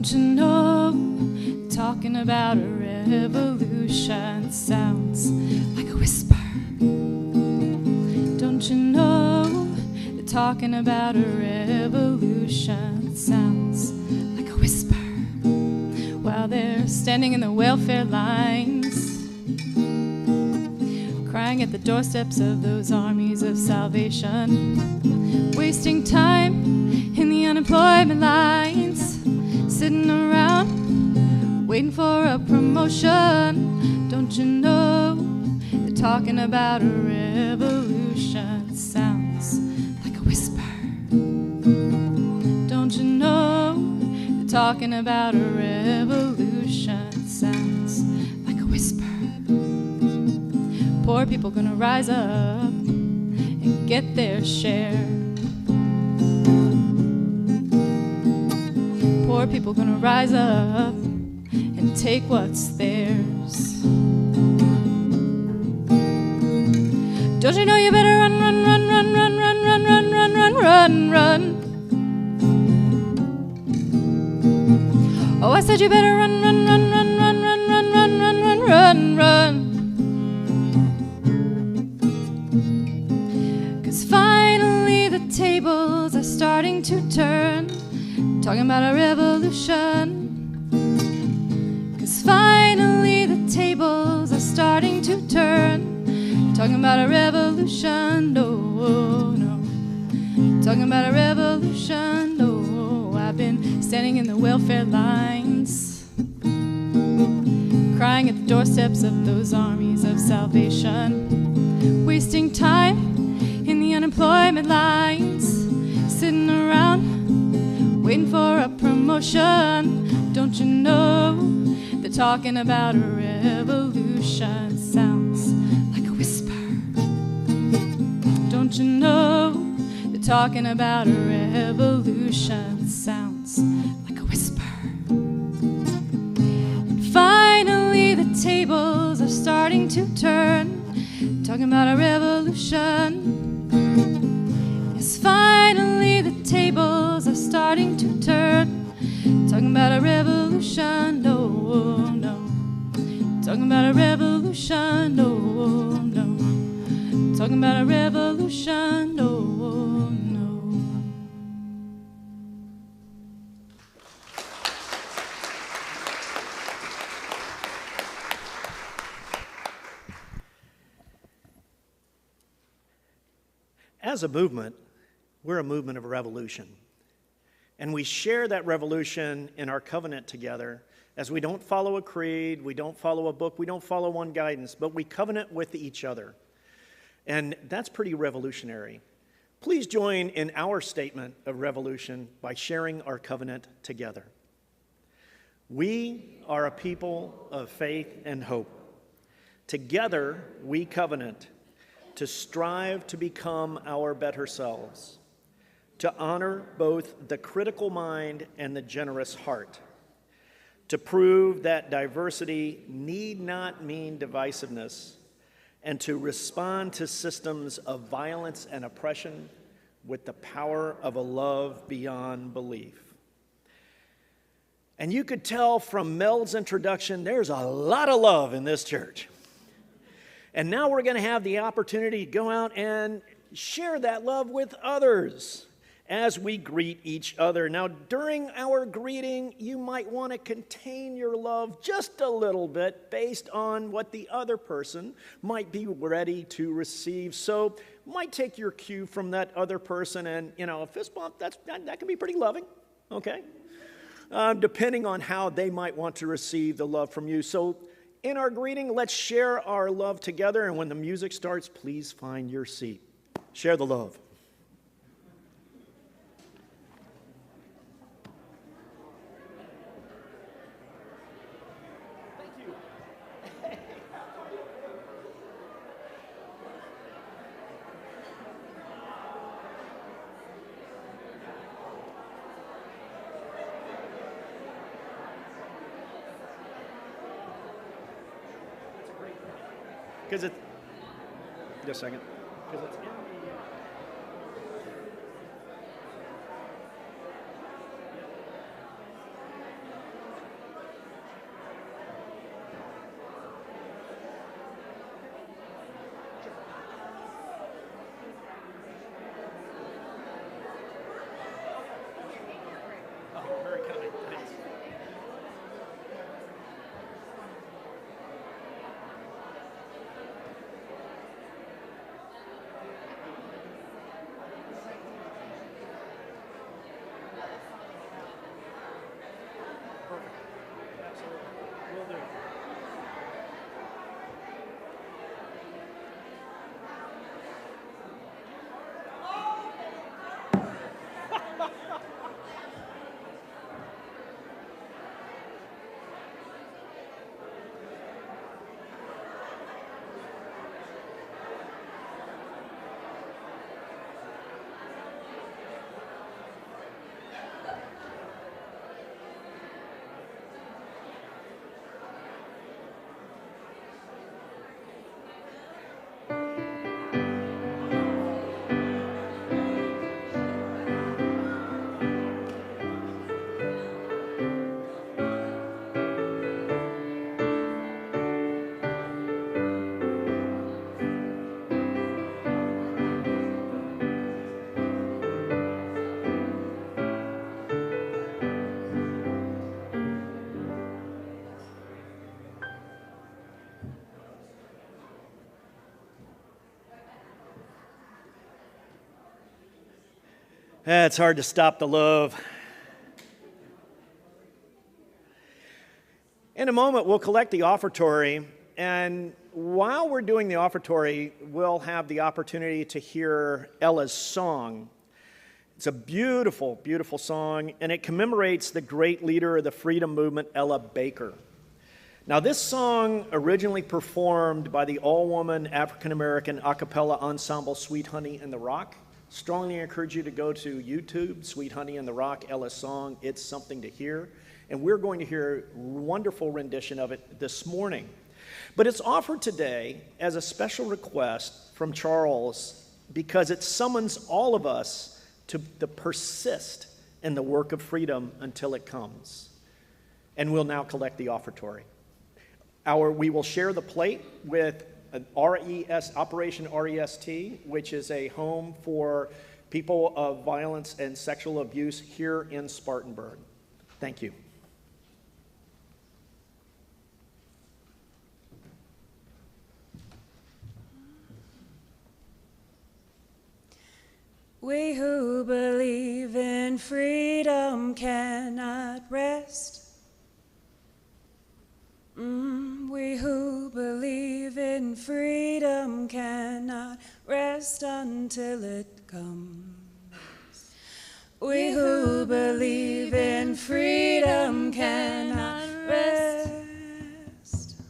Don't you know, talking about a revolution sounds like a whisper. Don't you know that talking about a revolution sounds like a whisper? While they're standing in the welfare lines, crying at the doorsteps of those armies of salvation, wasting time in the unemployment lines, sitting around waiting for a promotion. Don't you know that talking about a revolution sounds like a whisper? Don't you know that talking about a revolution sounds like a whisper? Poor people gonna rise up and get their share. Poor people gonna rise up and take what's theirs. Don't you know you better run, run, run, run, run, run, run, run, run, run, run, run. Oh, I said you better run, run, run, run, run, run, run, run, run, run, run, run. 'Cause finally the tables are starting to turn, talking about a revolution. 'Cause finally the tables are starting to turn, talking about a revolution. No, no, talking about a revolution. No, I've been standing in the welfare lines, crying at the doorsteps of those armies of salvation, wasting time in the unemployment lines, sitting around waiting for a promotion. Don't you know that talking about a revolution sounds like a whisper? Don't you know that talking about a revolution sounds like a whisper? And finally the tables are starting to turn, talking about a revolution. Yes, finally the tables are starting to turn, talking about a revolution. No, no, talking about a revolution. No, no, talking about a revolution. No, no. As a movement, we're a movement of revolution. And we share that revolution in our covenant together, as we don't follow a creed, we don't follow a book, we don't follow one guidance, but we covenant with each other. And that's pretty revolutionary. Please join in our statement of revolution by sharing our covenant together. We are a people of faith and hope. Together we covenant to strive to become our better selves, to honor both the critical mind and the generous heart, to prove that diversity need not mean divisiveness, and to respond to systems of violence and oppression with the power of a love beyond belief. And you could tell from Mel's introduction, there's a lot of love in this church. And now we're going to have the opportunity to go out and share that love with others as we greet each other. Now, during our greeting, you might want to contain your love just a little bit based on what the other person might be ready to receive. So, might take your cue from that other person, and, a fist bump, that can be pretty loving, okay? Depending on how they might want to receive the love from you. So, in our greeting, let's share our love together, and when the music starts, please find your seat. Share the love. Thank you. Because it's, just a second, because it's in the, It's hard to stop the love. In a moment, we'll collect the offertory, and while we're doing the offertory, we'll have the opportunity to hear Ella's song. It's a beautiful, beautiful song, and it commemorates the great leader of the freedom movement, Ella Baker. Now, this song, originally performed by the all-woman African-American a cappella ensemble Sweet Honey and the Rock. Strongly encourage you to go to YouTube, Sweet Honey and the Rock, Ella's song. It's something to hear. And we're going to hear a wonderful rendition of it this morning. But it's offered today as a special request from Charles because it summons all of us to persist in the work of freedom until it comes. And we'll now collect the offertory. We will share the plate with an Operation REST, which is a home for people of violence and sexual abuse here in Spartanburg. Thank you. We who believe in freedom cannot rest. We who believe in freedom cannot rest until it comes. We who believe in freedom cannot rest.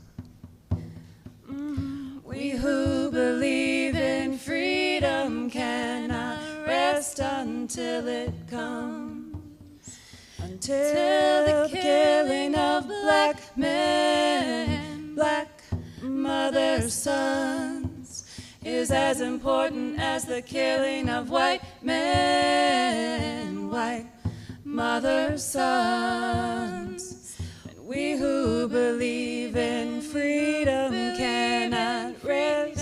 We who believe in freedom cannot rest until it comes. Until the killing of black men, black mothers' sons, is as important as the killing of white men, white mothers' sons. And we who believe in freedom cannot rest.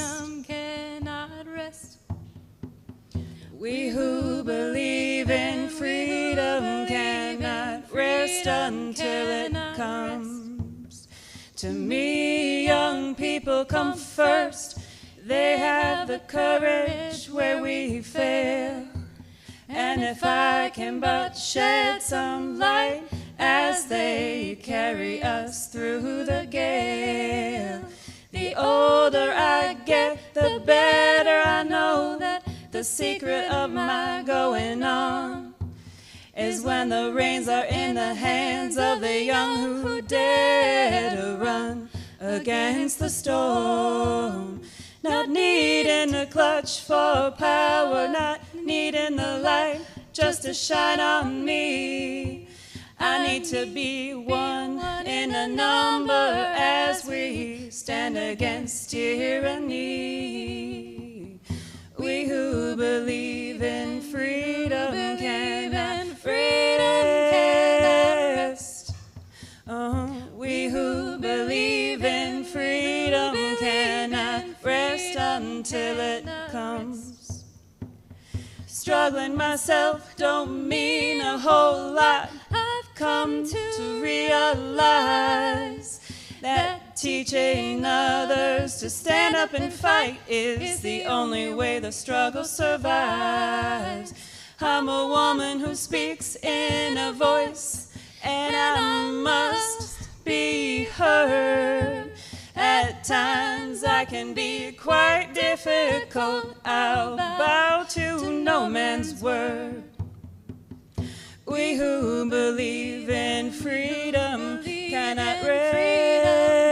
We who believe in freedom cannot rest until it comes. To me, young people come first. They have the courage where we fail. And if I can but shed some light as they carry us through the gale. The older I get, the better I know that the secret of my going on is when the reins are in the hands of the young who dare to run against the storm. Not needing a clutch for power, not needing the light just to shine on me. I need to be one in a number as we stand against tyranny. We who believe in freedom cannot rest. We who believe in freedom cannot rest until it comes. Struggling myself don't mean a whole lot. I've come to realize that teaching others to stand up and fight is the only way the struggle survives. I'm a woman who speaks in a voice, and I must be heard. At times I can be quite difficult. I'll bow to no man's word. We who believe in freedom cannot rest.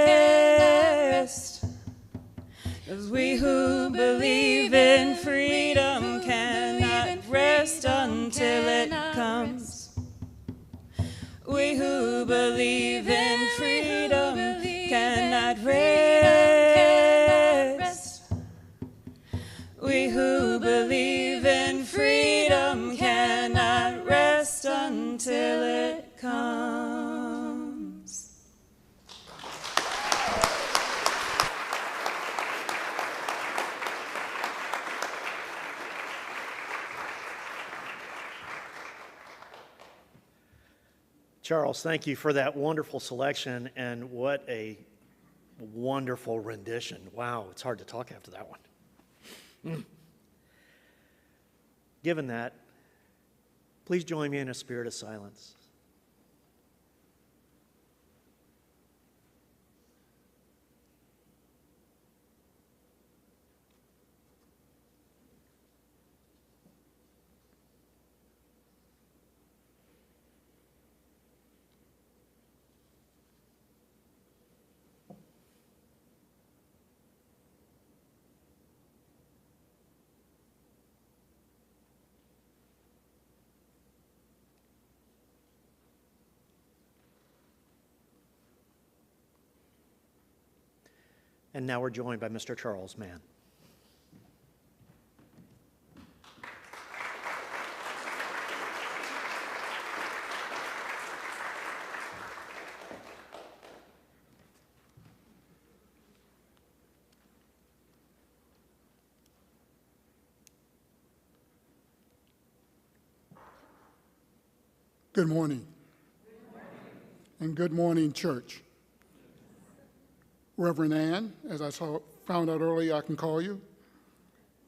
'Cause we who believe in freedom cannot rest until it comes. We who believe in freedom cannot rest. We who believe in freedom cannot rest until it comes. Charles, thank you for that wonderful selection, and what a wonderful rendition. Wow, it's hard to talk after that one. Given that, Please join me in a spirit of silence. And now we're joined by Mr. Charles Mann. Good morning. And good morning, church. Reverend Ann, as I found out earlier I can call you,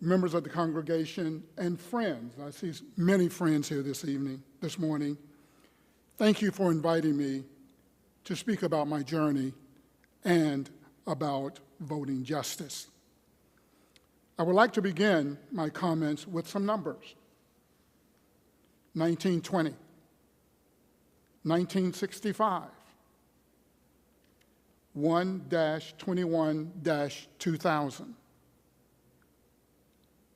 members of the congregation, and friends. I see many friends here this morning. Thank you for inviting me to speak about my journey and about voting justice. I would like to begin my comments with some numbers. 1920, 1965, 1-21-2000,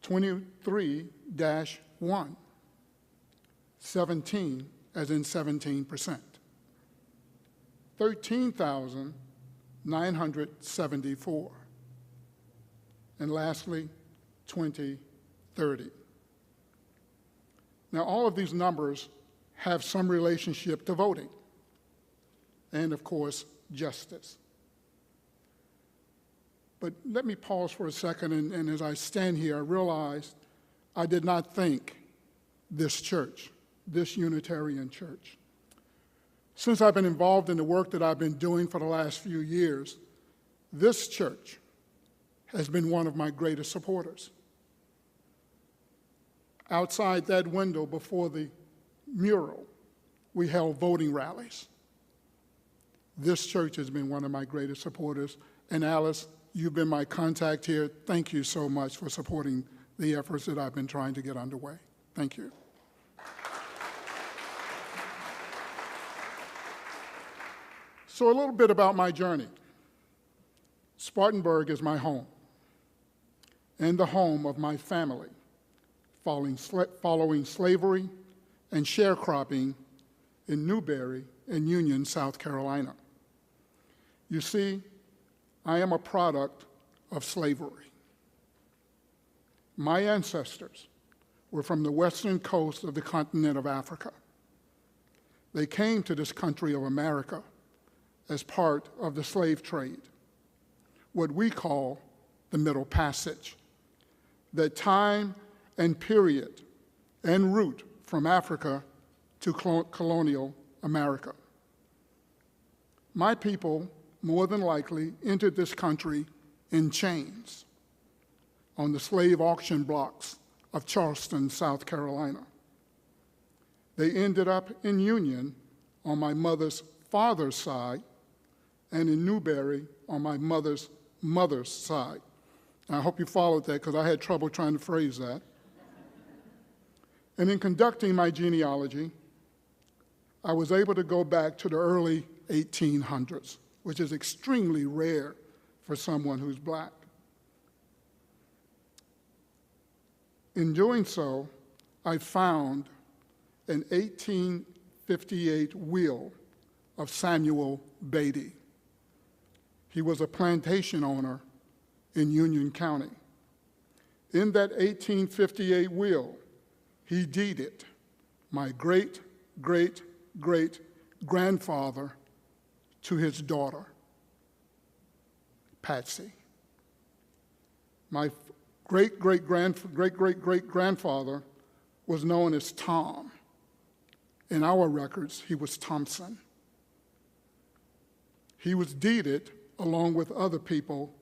23-1, 17 as in 17%, 13,974, and lastly, 2030. Now, all of these numbers have some relationship to voting and, of course, justice. But let me pause for a second, and as I stand here, I realized I did not think this church, this Unitarian church. Since I've been involved in the work that I've been doing for the last few years, this church has been one of my greatest supporters. Outside that window before the mural, we held voting rallies. This church has been one of my greatest supporters, and Alice, you've been my contact here. Thank you so much for supporting the efforts that I've been trying to get underway. Thank you. So a little bit about my journey. Spartanburg is my home and the home of my family, following slavery and sharecropping in Newberry and Union, South Carolina. You see, I am a product of slavery. My ancestors were from the western coast of the continent of Africa. They came to this country of America as part of the slave trade, what we call the Middle Passage, that time and period en route from Africa to colonial America. My people more than likely entered this country in chains on the slave auction blocks of Charleston, South Carolina. They ended up in Union on my mother's father's side and in Newberry on my mother's side. And I hope you followed that because I had trouble trying to phrase that. And in conducting my genealogy, I was able to go back to the early 1800s, which is extremely rare for someone who's black. In doing so, I found an 1858 will of Samuel Beatty. He was a plantation owner in Union County. In that 1858 will, he deeded my great-great-great-grandfather to his daughter, Patsy. My great-great-great-grandfather was known as Tom. In our records, he was Thompson. He was deeded, along with other people,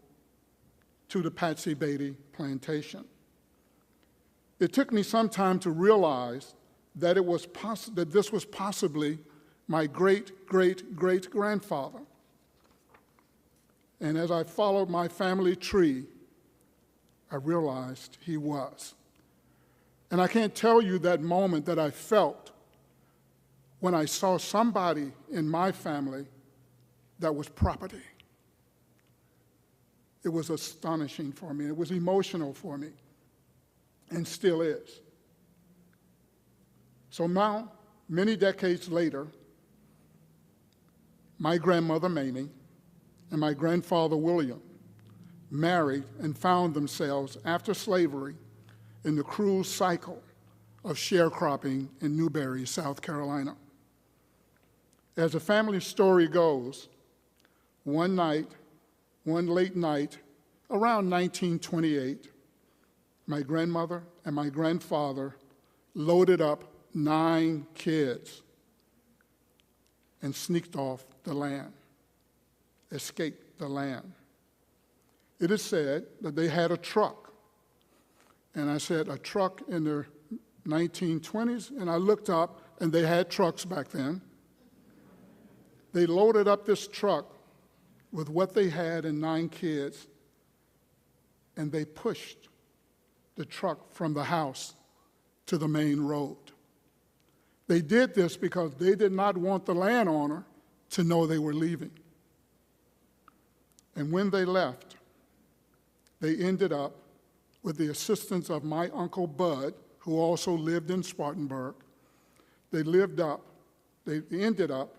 to the Patsy Beatty plantation. It took me some time to realize that that this was possibly my great-great-great-grandfather. And as I followed my family tree, I realized he was. And I can't tell you that moment that I felt when I saw somebody in my family that was property. It was astonishing for me. It was emotional for me, and still is. So now, many decades later, my grandmother Mamie and my grandfather William married and found themselves, after slavery, in the cruel cycle of sharecropping in Newberry, South Carolina. As the family story goes, one late night, around 1928, my grandmother and my grandfather loaded up 9 kids and sneaked off the land, escaped the land. It is said that they had a truck. And I said, a truck in the 1920s? And I looked up, and they had trucks back then. They loaded up this truck with what they had and 9 kids, and they pushed the truck from the house to the main road. They did this because they did not want the landowner to know they were leaving. And when they left, they ended up, with the assistance of my Uncle Bud, who also lived in Spartanburg, they ended up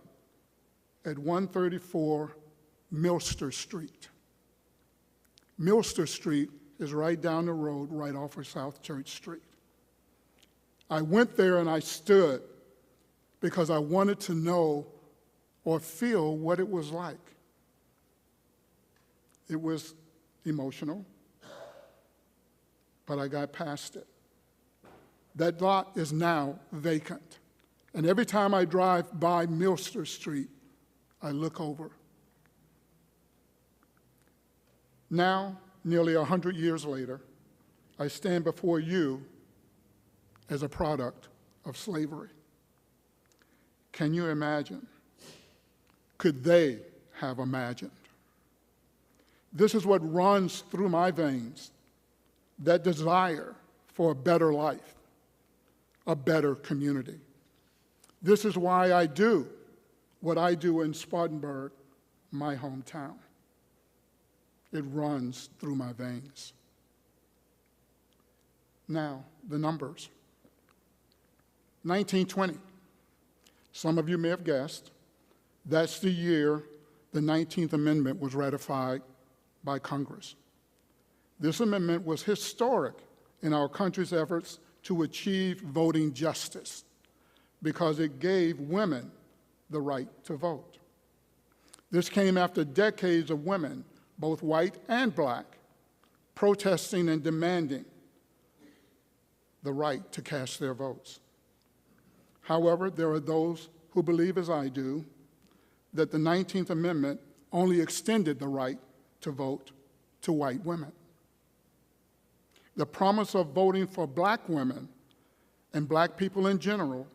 at 134 Milster Street. Milster Street is right down the road, right off of South Church Street. I went there and I stood because I wanted to know or feel what it was like. It was emotional, but I got past it. That lot is now vacant. And every time I drive by Milster Street, I look over. Now, nearly 100 years later, I stand before you as a product of slavery. Can you imagine? Could they have imagined? This is what runs through my veins, that desire for a better life, a better community. This is why I do what I do in Spartanburg, my hometown. It runs through my veins. Now, the numbers. 1920. Some of you may have guessed, that's the year the 19th Amendment was ratified by Congress. This amendment was historic in our country's efforts to achieve voting justice because it gave women the right to vote. This came after decades of women, both white and black, protesting and demanding the right to cast their votes. However, there are those who believe, as I do, that the 19th Amendment only extended the right to vote to white women. The promise of voting for black women and black people in general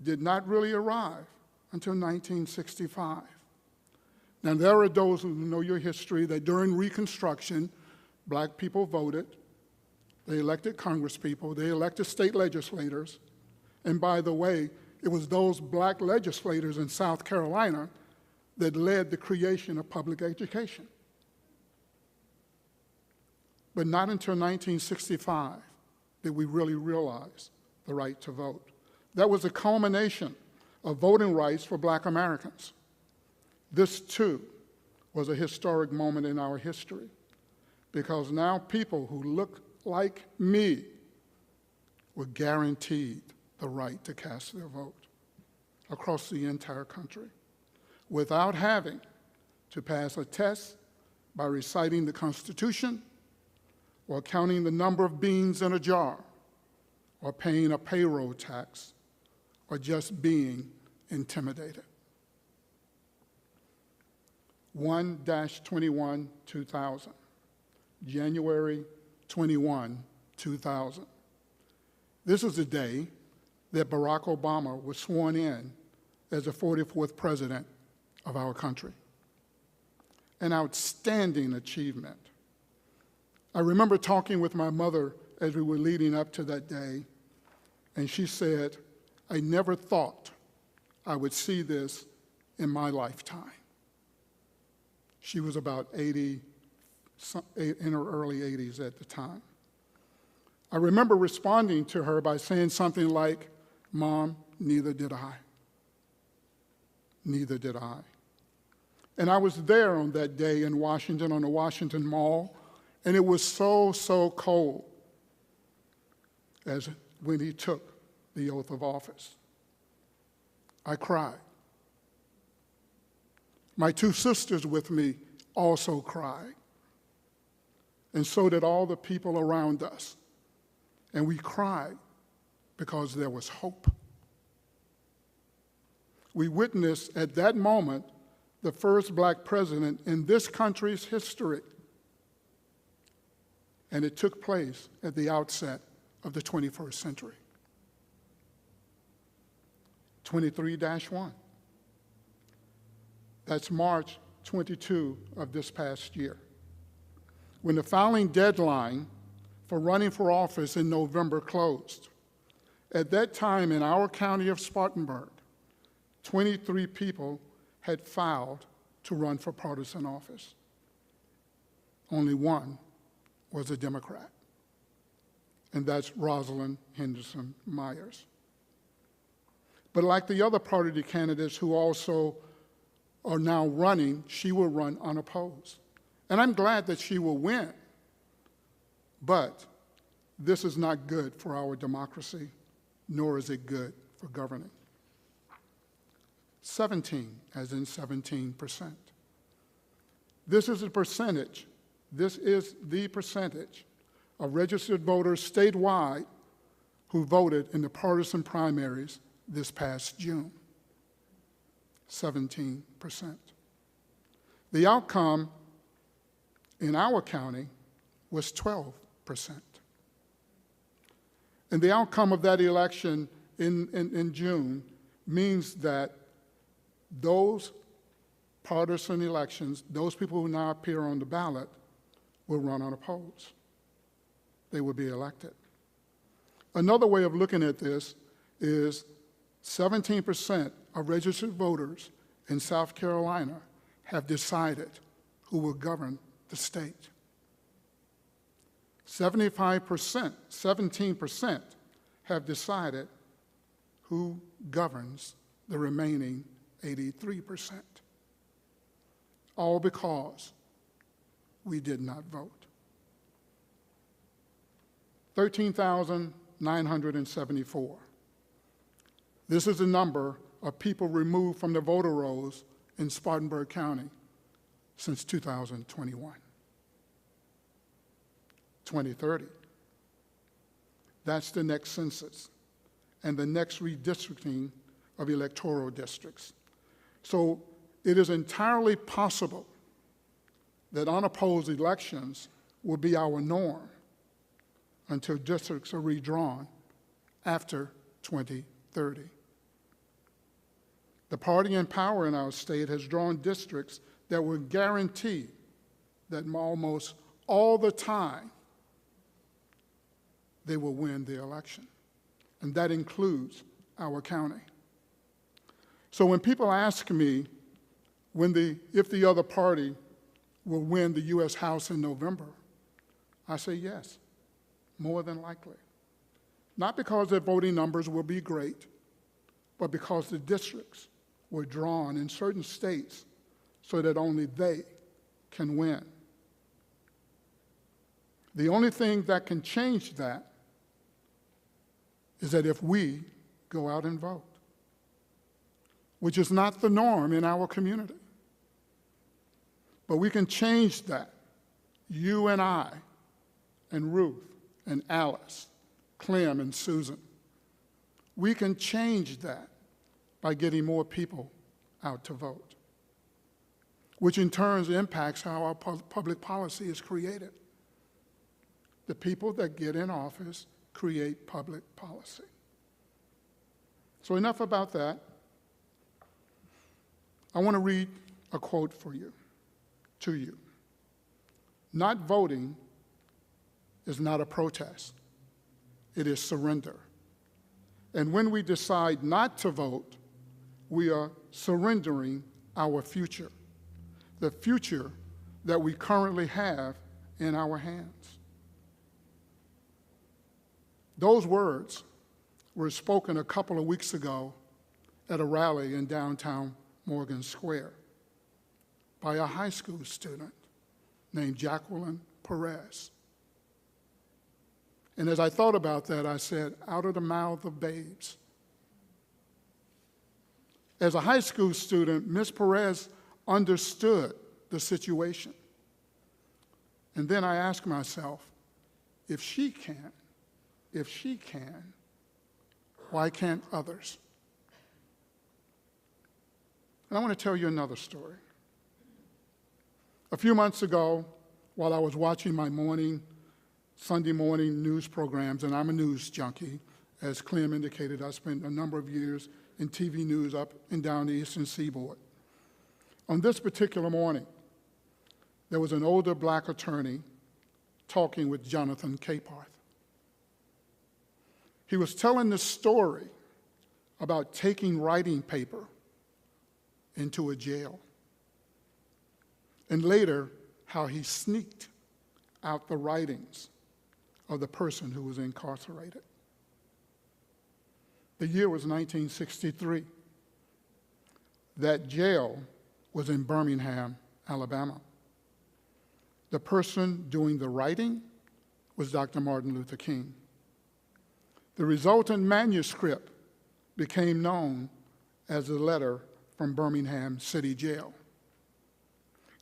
did not really arrive until 1965. Now, there are those who know your history that during Reconstruction, black people voted, they elected congresspeople, they elected state legislators, and by the way, it was those black legislators in South Carolina that led the creation of public education. But not until 1965 did we really realize the right to vote. That was the culmination of voting rights for black Americans. This, too, was a historic moment in our history because now people who look like me were guaranteed the right to cast their vote across the entire country without having to pass a test by reciting the Constitution or counting the number of beans in a jar or paying a payroll tax or just being intimidated. 1-21-2000, January 21, 2000. This is the day that Barack Obama was sworn in as the 44th president of our country. An outstanding achievement. I remember talking with my mother as we were leading up to that day, and she said, "I never thought I would see this in my lifetime." She was about 80, in her early 80s at the time. I remember responding to her by saying something like, "Mom, neither did I. Neither did I." And I was there on that day in Washington, on the Washington Mall, and it was so, so cold as when he took the oath of office. I cried. My two sisters with me also cried. And so did all the people around us. And we cried because there was hope. We witnessed at that moment the first black president in this country's history. And it took place at the outset of the 21st century. 23-1. That's March 22 of this past year. When the filing deadline for running for office in November closed, at that time in our county of Spartanburg, 23 people had filed to run for partisan office. Only one was a Democrat, and that's Rosalind Henderson Myers. But like the other party candidates who also are now running, she will run unopposed. And I'm glad that she will win, but this is not good for our democracy, nor is it good for governing. 17, as in 17%. This is the percentage of registered voters statewide who voted in the partisan primaries this past June. 17%. The outcome in our county was 12%. And the outcome of that election in June means that those partisan elections, those people who now appear on the ballot, will run unopposed. They will be elected. Another way of looking at this is 17% of registered voters in South Carolina have decided who will govern the state. 17% have decided who governs the remaining 83%. All because we did not vote. 13,974. This is the number of people removed from the voter rolls in Spartanburg County since 2021. 2030. That's the next census and the next redistricting of electoral districts. So it is entirely possible that unopposed elections will be our norm until districts are redrawn after 2030. The party in power in our state has drawn districts that will guarantee that almost all the time they will win the election. And that includes our county. So when people ask me if the other party will win the U.S. House in November, I say yes, more than likely. Not because their voting numbers will be great, but because the districts were drawn in certain states so that only they can win. The only thing that can change that is that if we go out and vote, which is not the norm in our community. But we can change that. You and I, and Ruth, and Alice, Clem, and Susan. We can change that by getting more people out to vote, which in turn impacts how our public policy is created. The people that get in office create public policy. So enough about that. I want to read a quote to you. Not voting is not a protest. It is surrender. And when we decide not to vote, we are surrendering our future, the future that we currently have in our hands. Those words were spoken a couple of weeks ago at a rally in downtown Morgan Square by a high school student named Jacqueline Perez. And as I thought about that, I said, out of the mouth of babes. As a high school student, Ms. Perez understood the situation. And then I asked myself, if she can, why can't others? And I want to tell you another story. A few months ago, while I was watching my Sunday morning news programs, and I'm a news junkie, as Clem indicated, I spent a number of years in TV news up and down the Eastern Seaboard. On this particular morning, there was an older black attorney talking with Jonathan Caparth. He was telling the story about taking writing paper into a jail, and later how he sneaked out the writings of the person who was incarcerated. The year was 1963. That jail was in Birmingham, Alabama. The person doing the writing was Dr. Martin Luther King. The resultant manuscript became known as the letter from Birmingham City Jail.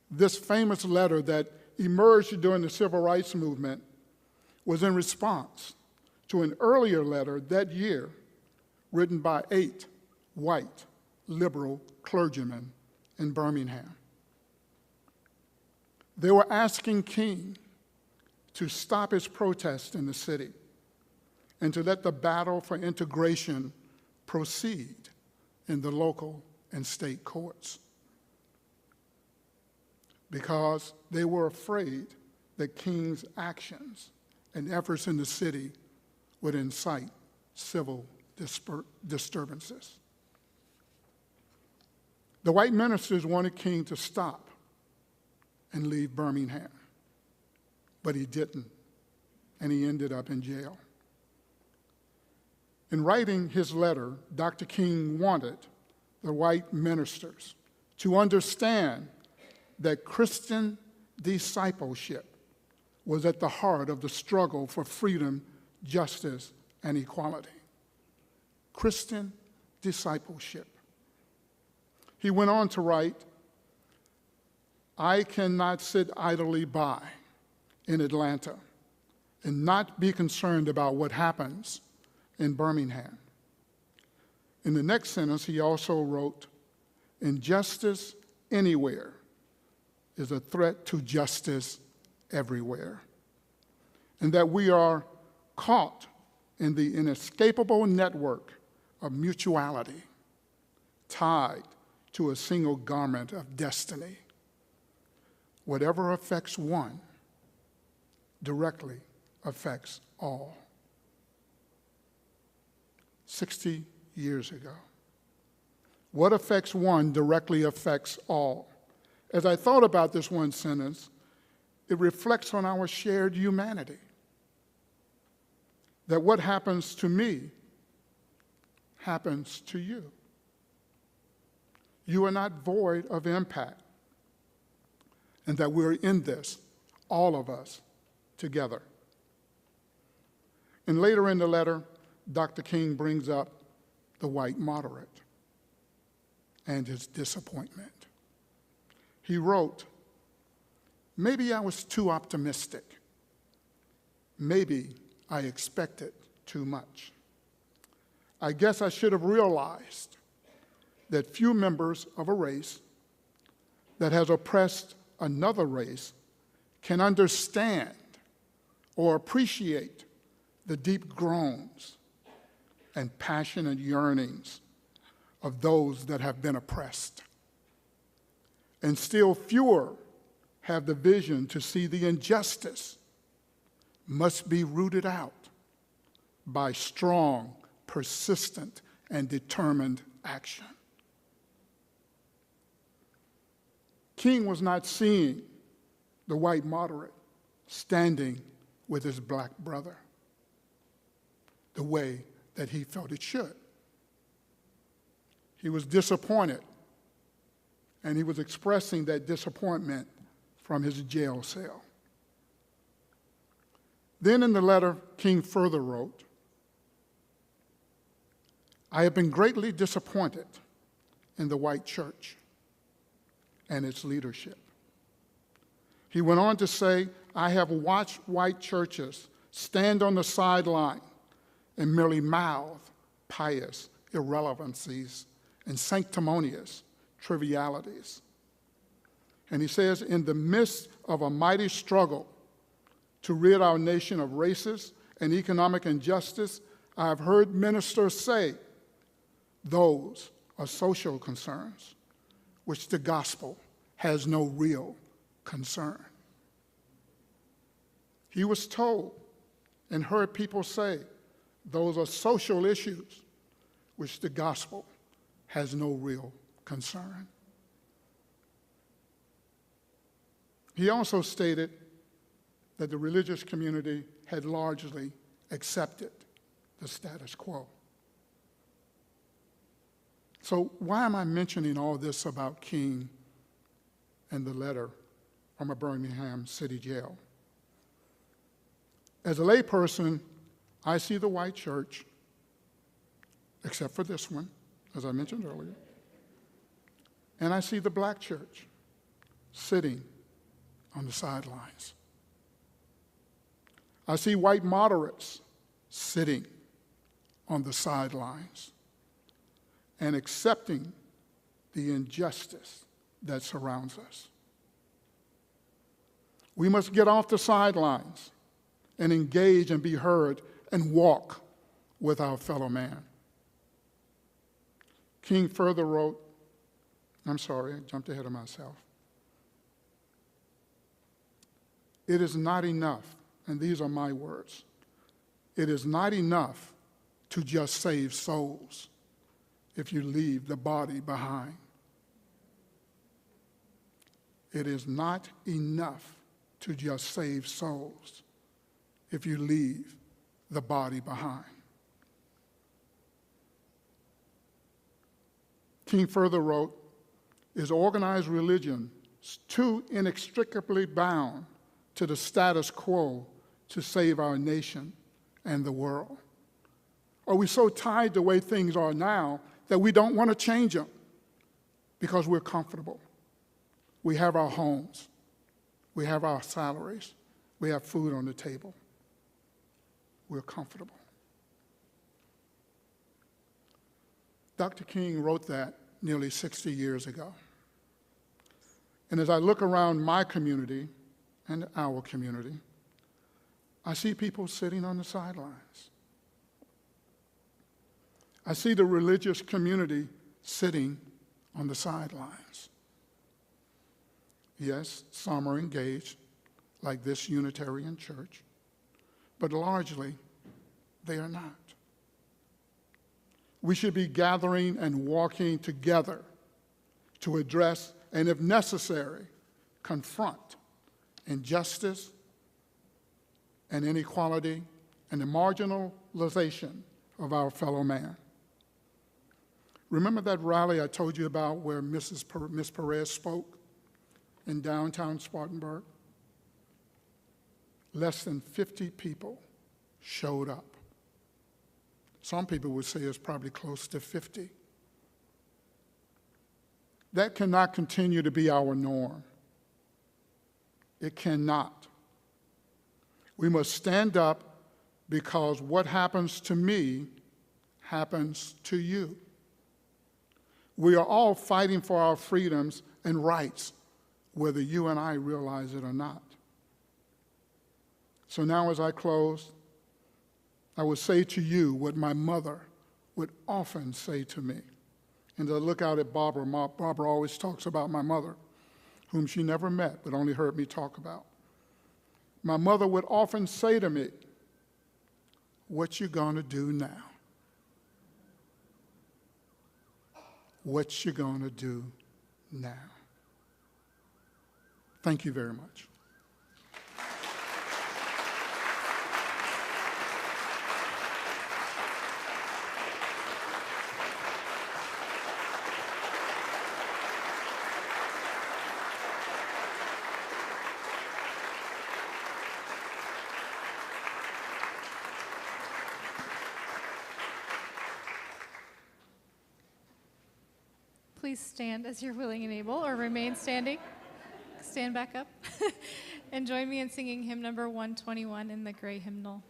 This famous letter that emerged during the Civil Rights Movement was in response to an earlier letter that year written by 8 white liberal clergymen in Birmingham. They were asking King to stop his protest in the city and to let the battle for integration proceed in the local and state courts, because they were afraid that King's actions and efforts in the city would incite civil disturbances. The white ministers wanted King to stop and leave Birmingham, but he didn't, and he ended up in jail. In writing his letter, Dr. King wanted the white ministers to understand that Christian discipleship was at the heart of the struggle for freedom, justice, and equality. Christian discipleship. He went on to write, I cannot sit idly by in Atlanta and not be concerned about what happens in Birmingham. In the next sentence, he also wrote, injustice anywhere is a threat to justice everywhere, and that we are caught in the inescapable network of mutuality tied to a single garment of destiny. Whatever affects one directly affects all. 60 years ago. What affects one directly affects all. As I thought about this one sentence, it reflects on our shared humanity. That what happens to me happens to you. You are not void of impact, and that we're in this, all of us, together. And later in the letter, Dr. King brings up the white moderate and his disappointment. He wrote, maybe I was too optimistic. Maybe I expected too much. I guess I should have realized that few members of a race that has oppressed another race can understand or appreciate the deep groans and passionate yearnings of those that have been oppressed. And still fewer have the vision to see the injustice must be rooted out by strong, persistent, and determined action. King was not seeing the white moderate standing with his black brother the way that he felt it should. He was disappointed, and he was expressing that disappointment from his jail cell. Then in the letter, King further wrote, "I have been greatly disappointed in the white church and its leadership." He went on to say, "I have watched white churches stand on the sideline and merely mouth pious irrelevancies and sanctimonious trivialities." And he says, "In the midst of a mighty struggle to rid our nation of racist and economic injustice, I have heard ministers say those are social concerns which the gospel has no real concern." He was told and heard people say those are social issues which the gospel has no real concern. He also stated that the religious community had largely accepted the status quo. So why am I mentioning all this about King and the letter from a Birmingham city jail? As a layperson, I see the white church, except for this one, as I mentioned earlier, and I see the black church sitting on the sidelines. I see white moderates sitting on the sidelines and accepting the injustice that surrounds us. We must get off the sidelines and engage and be heard and walk with our fellow man. King further wrote, I'm sorry, I jumped ahead of myself. "It is not enough," and these are my words, "it is not enough to just save souls if you leave the body behind. It is not enough to just save souls if you leave the body behind." King further wrote, "Is organized religion too inextricably bound to the status quo to save our nation and the world? Are we so tied to the way things are now that we don't want to change them because we're comfortable? We have our homes, we have our salaries, we have food on the table. We're comfortable." Dr. King wrote that nearly 60 years ago. And as I look around my community and our community, I see people sitting on the sidelines. I see the religious community sitting on the sidelines. Yes, some are engaged, like this Unitarian church, but largely they are not. We should be gathering and walking together to address, and if necessary, confront injustice and inequality and the marginalization of our fellow man. Remember that rally I told you about where Miss Perez spoke in downtown Spartanburg? Less than 50 people showed up. Some people would say it's probably close to 50. That cannot continue to be our norm. It cannot. We must stand up because what happens to me happens to you. We are all fighting for our freedoms and rights, whether you and I realize it or not. So now as I close, I will say to you what my mother would often say to me, and to look out at Barbara, Barbara always talks about my mother, whom she never met but only heard me talk about. My mother would often say to me, "What you gonna do now? What you gonna do now?" Thank you very much. Please stand as you're willing and able, or remain standing. Stand back up. And join me in singing hymn number 121 in the gray hymnal.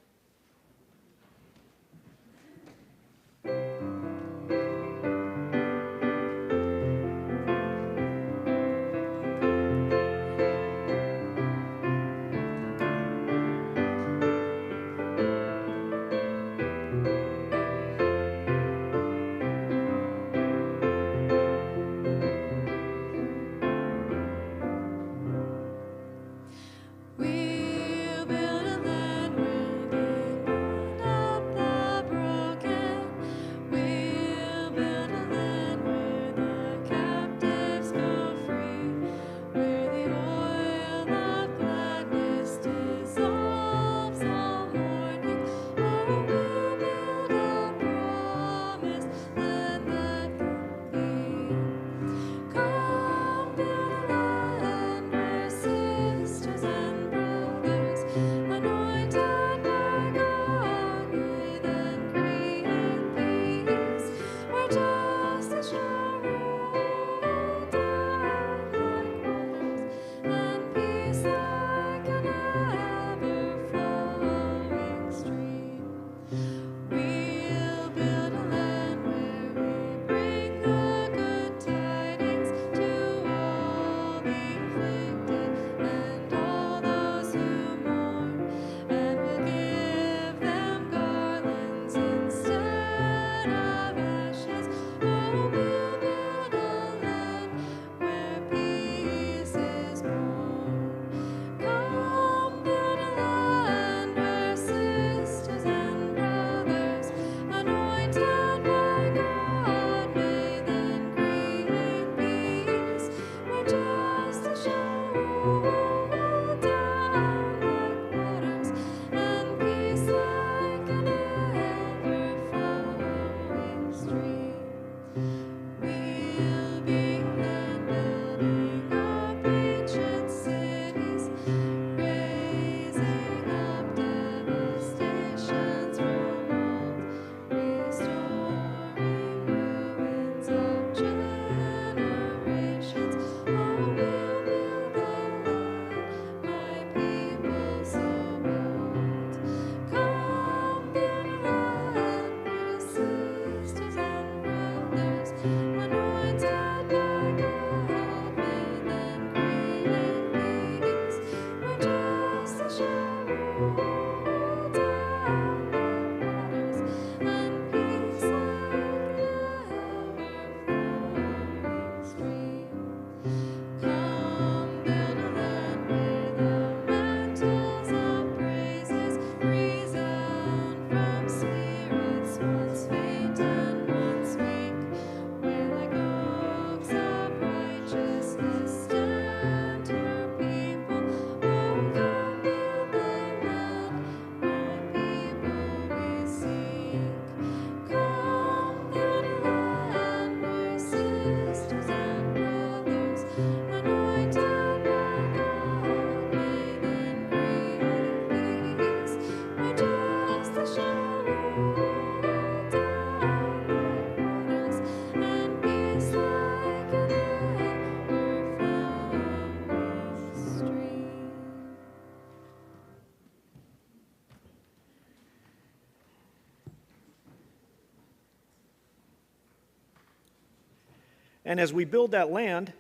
We'll build a land where they build up the broken. We'll build a land where the captives go free, where the oil of gladness dissolves all mourning. Oh, we'll build a promised land that won't be. Come build a land where sisters and brothers, anointed by God, may then create peace, where justice shall roll down like waters, and peace like an ever-flowing stream. We'll build a land where we bring the good tidings to all the afflicted and all those who mourn, and we'll give them garlands instead of ashes. Oh, we'll build a land where peace is born. Come build a land where sisters and brothers, anointed by God, may then create peace, where justice shall roll down like waters, and peace like an ever-flowing stream. We'll be land building up ancient cities, raising up devastations from old, restoring ruins of generations. Oh, we'll build a land my people so want. Come build a land where sisters and brothers, anointed by God, may then create peace, where justice shall roll down like waters, and peace like an ever-flowing stream. Come build a land where the mantles of praises resound from spirits once faint and once weak, where like oaks of righteousness stand her people. Oh, come build the land, my people we seek. Come build a land where sisters and brothers, anointed by God, may then create peace, where justice shall roll down like waters, and peace like an ever-flowing stream. And as we build that land,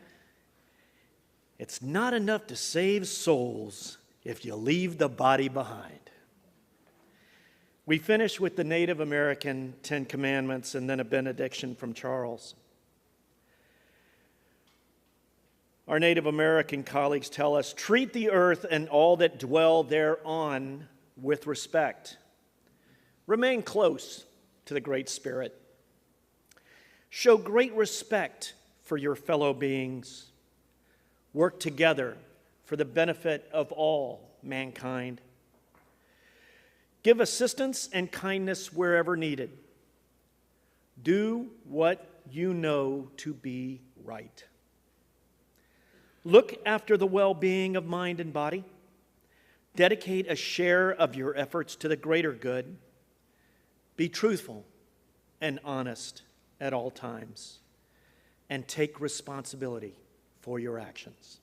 it's not enough to save souls if you leave the body behind. We finish with the Native American 10 Commandments and then a benediction from Charles. Our Native American colleagues tell us, treat the earth and all that dwell thereon with respect. Remain close to the Great Spirit. Show great respect for your fellow beings. Work together for the benefit of all mankind. Give assistance and kindness wherever needed. Do what you know to be right. Look after the well-being of mind and body. Dedicate a share of your efforts to the greater good. Be truthful and honest at all times, and take responsibility for your actions.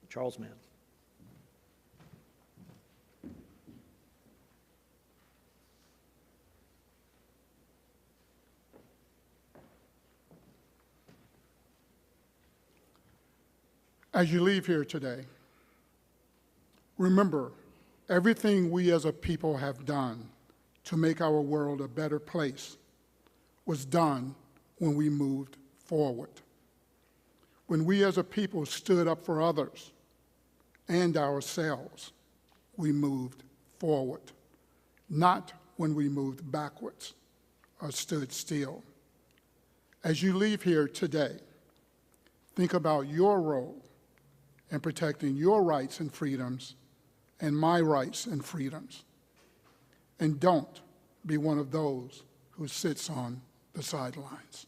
Charles Mann. As you leave here today, remember everything we as a people have done to make our world a better place was done when we moved forward. When we as a people stood up for others and ourselves, we moved forward, not when we moved backwards or stood still. As you leave here today, think about your role in protecting your rights and freedoms and my rights and freedoms. And don't be one of those who sits on the sidelines.